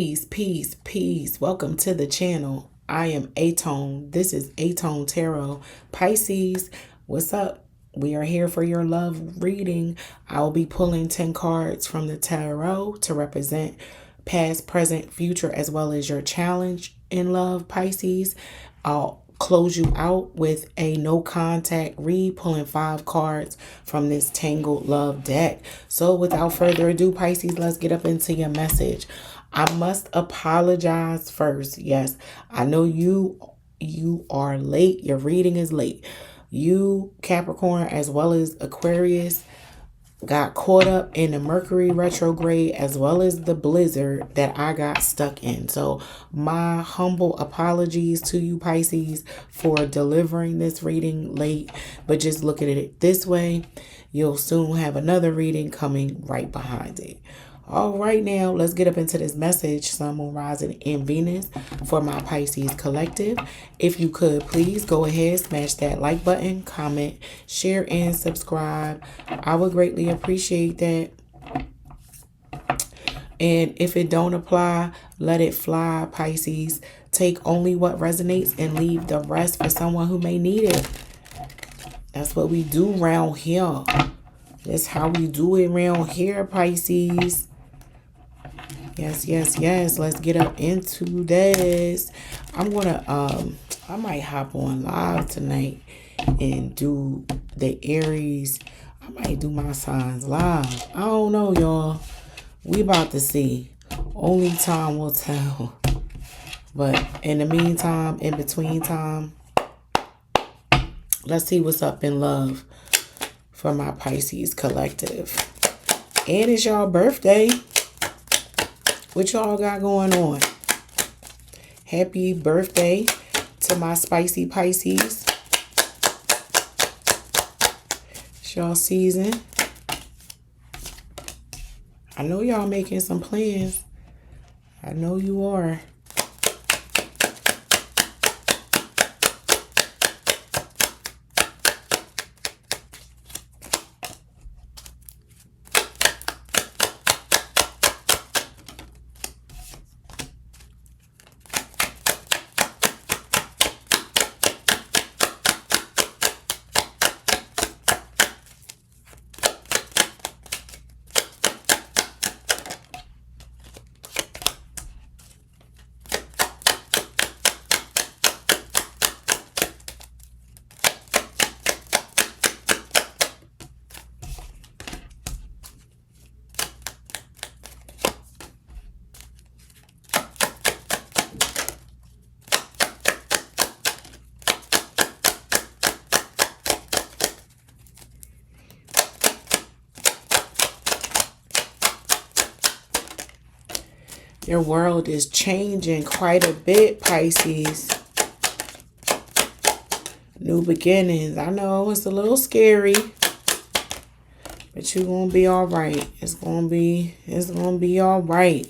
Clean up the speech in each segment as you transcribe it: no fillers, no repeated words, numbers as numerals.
Peace, peace, peace. Welcome to the channel. I am aTone. This is aTone Tarot. Pisces, what's up? We are here for your love reading. I will be pulling 10 cards from the tarot to represent past, present, future, as well as your challenge in love, Pisces. I'll close you out with a no contact read, pulling 5 cards from this Tangled Love deck. So without further ado, Pisces, let's get up into your message. I must apologize first. Yes, I know you are late. Your reading is late. You, Capricorn, as well as Aquarius, got caught up in the Mercury retrograde as well as the blizzard that I got stuck in. So my humble apologies to you, Pisces, for delivering this reading late. But just look at it this way. You'll soon have another reading coming right behind it. All right, now let's get up into this message. Sun, Moon, Rising, and Venus for my Pisces collective. If you could, please go ahead, smash that like button, comment, share, and subscribe. I would greatly appreciate that. And if it don't apply, let it fly, Pisces. Take only what resonates and leave the rest for someone who may need it. That's what we do around here. That's how we do it around here, Pisces. Yes, yes, yes. Let's get up into this. I'm gonna I might hop on live tonight and do the Aries. I might do my signs live. I don't know, y'all. We about to see. Only time will tell. But in the meantime, in between time, let's see what's up in love for my Pisces collective. And it's y'all birthday. What y'all got going on? Happy birthday to my spicy Pisces. It's y'all season. I know y'all making some plans. I know you are. Your world is changing quite a bit, Pisces. New beginnings. I know it's a little scary, but you're gonna be all right. It's gonna be all right.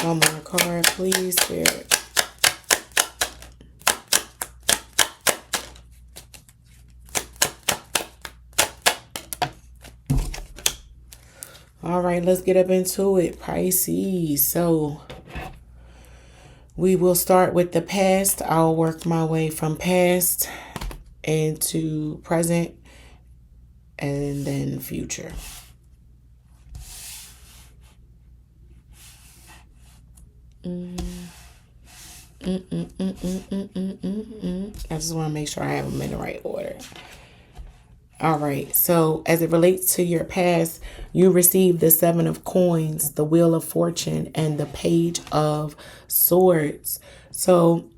One more card, please, Spirit. All right, let's get up into it, Pisces. So we will start with the past. I'll work my way from past into present and then future. I just want to make sure I have them in the right order. All right, so as it relates to your past, you received the 7 of Coins, the Wheel of Fortune, and the Page of Swords. So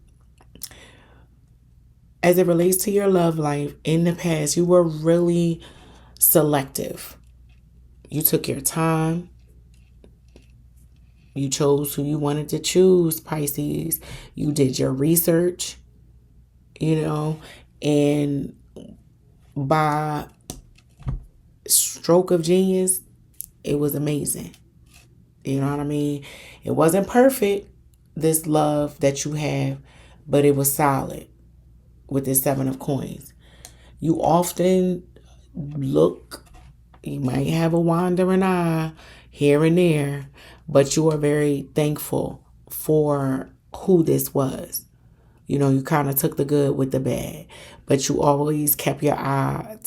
as it relates to your love life in the past, you were really selective. You took your time. You chose who you wanted to choose, Pisces. You did your research, and by stroke of genius, it was amazing. You know what I mean? It wasn't perfect. this love that you have, but it was solid with this Seven of Coins. You often look, you might have a wandering eye here and there, but you are very thankful for who this was. You kind of took the good with the bad, but you always kept your eye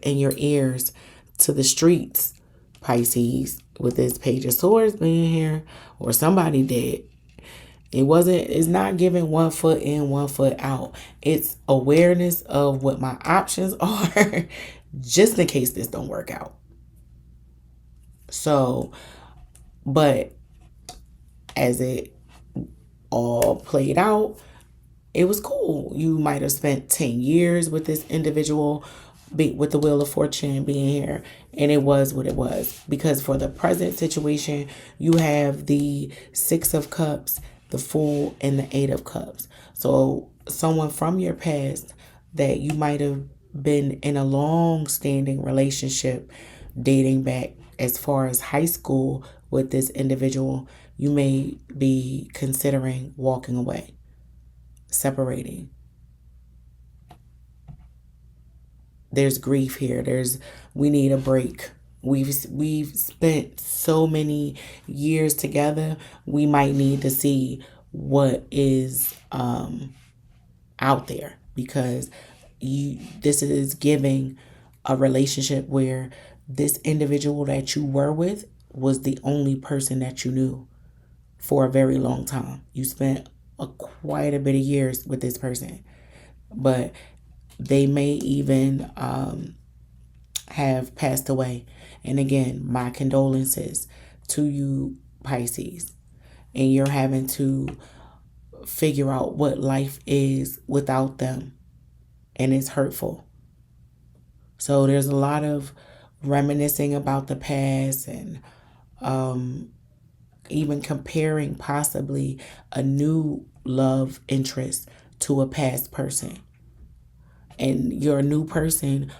and your ears to the streets, Pisces, with this Page of Swords being here, or somebody did. It's not giving 1 foot in, 1 foot out. It's awareness of what my options are just in case this don't work out. So, but as it all played out, it was cool. You might have spent 10 years with this individual, with the Wheel of Fortune being here, and it was what it was. Because for the present situation, you have the Six of Cups, the Fool, and the Eight of Cups. So someone from your past that you might have been in a long-standing relationship, dating back as far as high school with this individual, you may be considering walking away, separating. There's grief here. We need a break. We've spent so many years together. We might need to see what is out there, because this is giving a relationship where this individual that you were with was the only person that you knew for a very long time. You spent quite a bit of years with this person, but they may even have passed away. And again, my condolences to you, Pisces. And you're having to figure out what life is without them. And it's hurtful. So there's a lot of reminiscing about the past, and even comparing possibly a new love interest to a past person. And your new person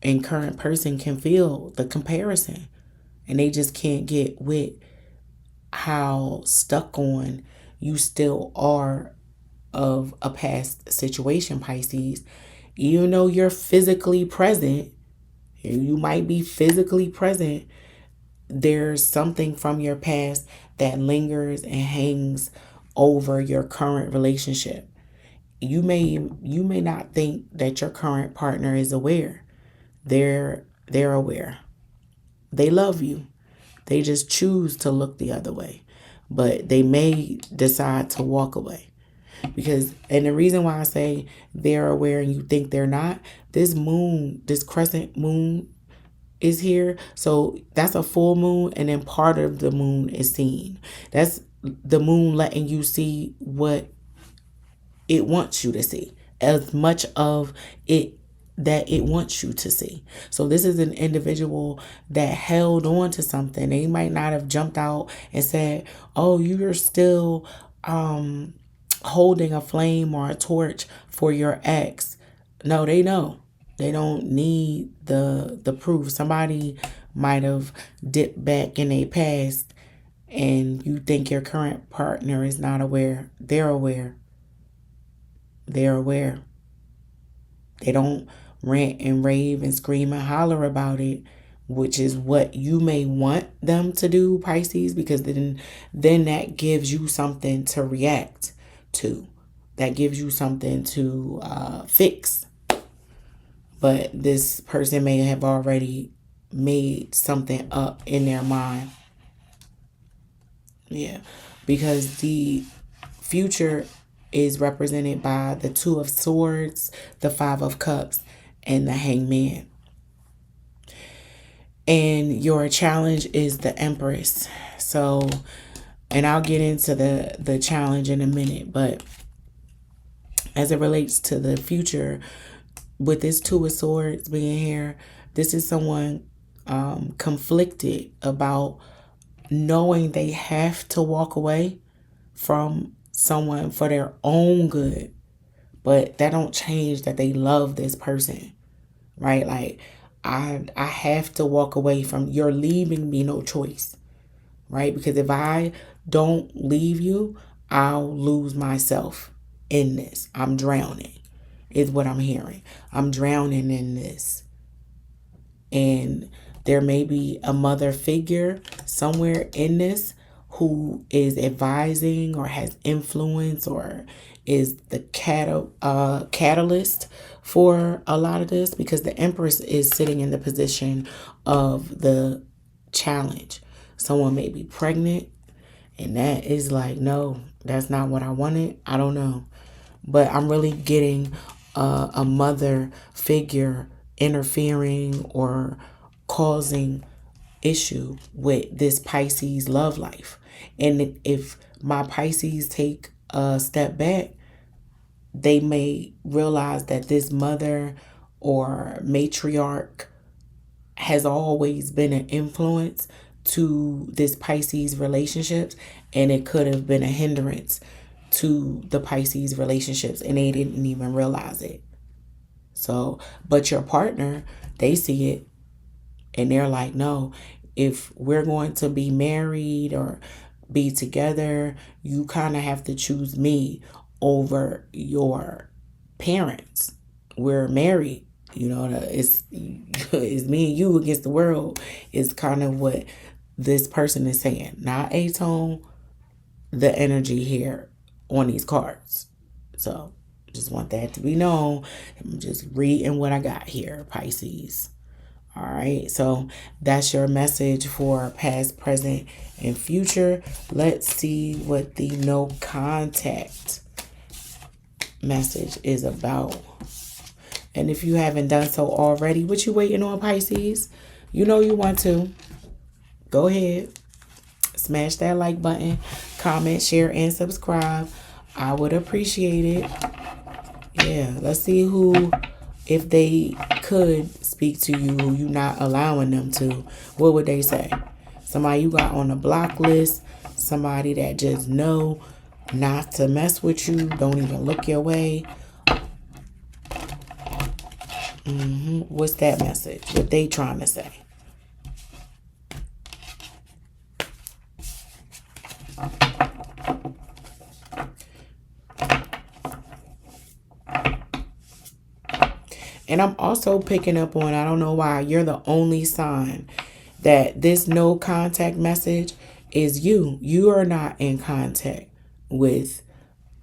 and current person can feel the comparison, and they just can't get with how stuck on you still are of a past situation, Pisces. Even though you're physically present, you might be physically present, there's something from your past that lingers and hangs over your current relationship. You may not think that your current partner is aware. They're aware. They love you. They just choose to look the other way. But they may decide to walk away. And the reason why I say they're aware and you think they're not, this moon, this crescent moon is here. So that's a full moon, and then part of the moon is seen. That's the moon letting you see what it wants you to see, as much of it that it wants you to see. So this is an individual that held on to something. They might not have jumped out and said, oh, you're still holding a flame or a torch for your ex. No, they know. They don't need the proof. Somebody might have dipped back in their past, and you think your current partner is not aware. They're aware. They're aware. They don't rant and rave and scream and holler about it, which is what you may want them to do, Pisces, because then that gives you something to react to. That gives you something to fix. But this person may have already made something up in their mind. Yeah, because the future is represented by the Two of Swords, the Five of Cups, and the Hangman. And your challenge is the Empress. So, and I'll get into the challenge in a minute, but as it relates to the future, with this Two of Swords being here, this is someone conflicted about knowing they have to walk away from someone for their own good, but that don't change that they love this person, right? Like, I have to walk away from, you're leaving me no choice, right? Because if I don't leave you, I'll lose myself in this. I'm drowning, is what I'm hearing. I'm drowning in this. And there may be a mother figure somewhere in this who is advising or has influence or is the catalyst for a lot of this, because the Empress is sitting in the position of the challenge. Someone may be pregnant, and that is like, no, that's not what I wanted. I don't know. But I'm really getting a mother figure interfering or causing issue with this Pisces love life. And if my Pisces take a step back, they may realize that this mother or matriarch has always been an influence to this Pisces relationships, and it could have been a hindrance to the Pisces relationships, and they didn't even realize it. So, but your partner, they see it, and they're like, no, if we're going to be married or be together, you kind of have to choose me over your parents. We're married. You know, it's me and you against the world is kind of what this person is saying. Not aTone, the energy here on these cards. So just want that to be known. I'm just reading what I got here, Pisces. All right, so that's your message for past, present, and future. Let's see what the no contact message is about. And if you haven't done so already, what you waiting on, Pisces? You know you want to. Go ahead. Smash that like button. Comment, share, and subscribe. I would appreciate it. Yeah, let's see who, if they could speak to you, who you not allowing them to, what would they say? Somebody you got on the block list. Somebody that just know not to mess with you. Don't even look your way. What's that message? What they trying to say? And I'm also picking up on, I don't know why, you're the only sign that this no contact message is you. You are not in contact with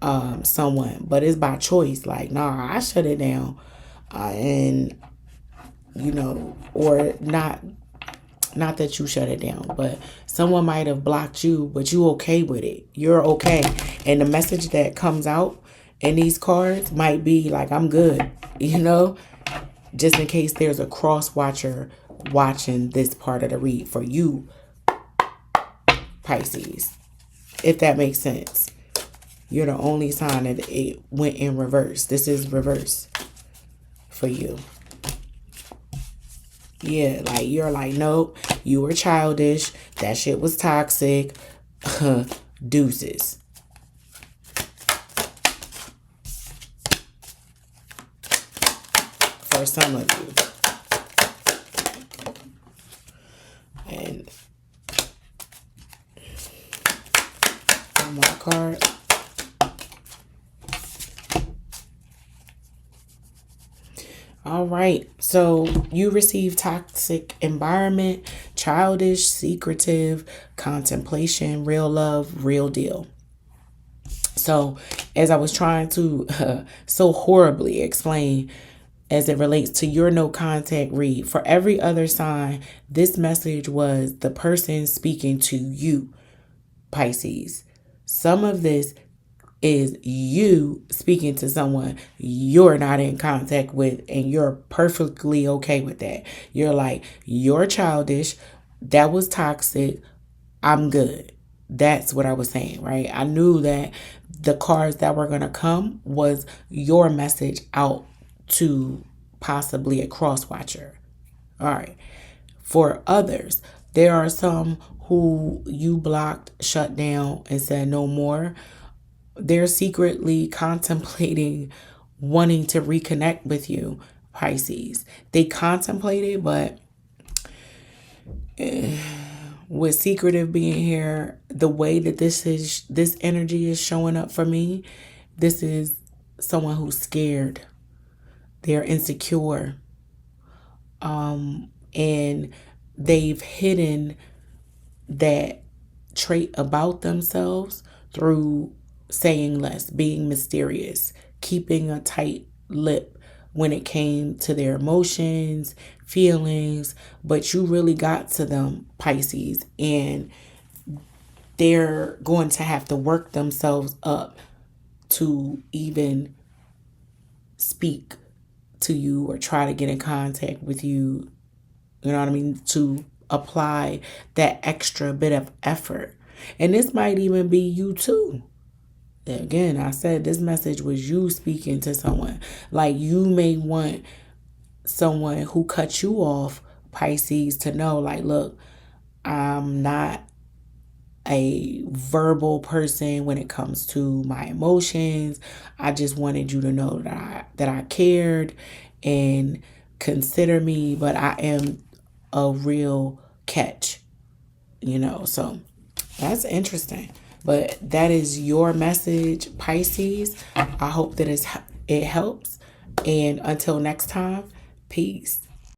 someone, but it's by choice. Like, nah, I shut it down. And, you know, or not that you shut it down, but someone might have blocked you, but you okay with it. You're okay. And the message that comes out in these cards might be like, I'm good, you know, just in case there's a cross watcher watching this part of the read for you, Pisces, if that makes sense. You're the only sign that it went in reverse. This is reverse for you. Yeah, like you're like, nope, you were childish. That shit was toxic. Deuces. For some of you. And one more card. All right, so you receive toxic environment, childish, secretive, contemplation, real love, real deal. So as I was trying to so horribly explain as it relates to your no contact read, for every other sign, this message was the person speaking to you, Pisces. Some of this is you speaking to someone you're not in contact with, and you're perfectly okay with that. You're like, you're childish. That was toxic. I'm good. That's what I was saying, right? I knew that the cards that were going to come was your message out to possibly a cross watcher. All right. For others, there are some who you blocked, shut down, and said no more. They're secretly contemplating wanting to reconnect with you, Pisces. They contemplated, but with secretive being here, the way that this energy is showing up for me, this is someone who's scared. They're insecure. And they've hidden that trait about themselves through saying less, being mysterious, keeping a tight lip when it came to their emotions, feelings. But you really got to them, Pisces, and they're going to have to work themselves up to even speak to you or try to get in contact with you. You know what I mean? To apply that extra bit of effort. And this might even be you too. Again, I said this message was you speaking to someone. Like, you may want someone who cut you off, Pisces, to know, like, look, I'm not a verbal person when it comes to my emotions. I just wanted you to know that I cared and consider me, but I am a real catch, so that's interesting. But that is your message, Pisces. I hope that it helps. And until next time, peace.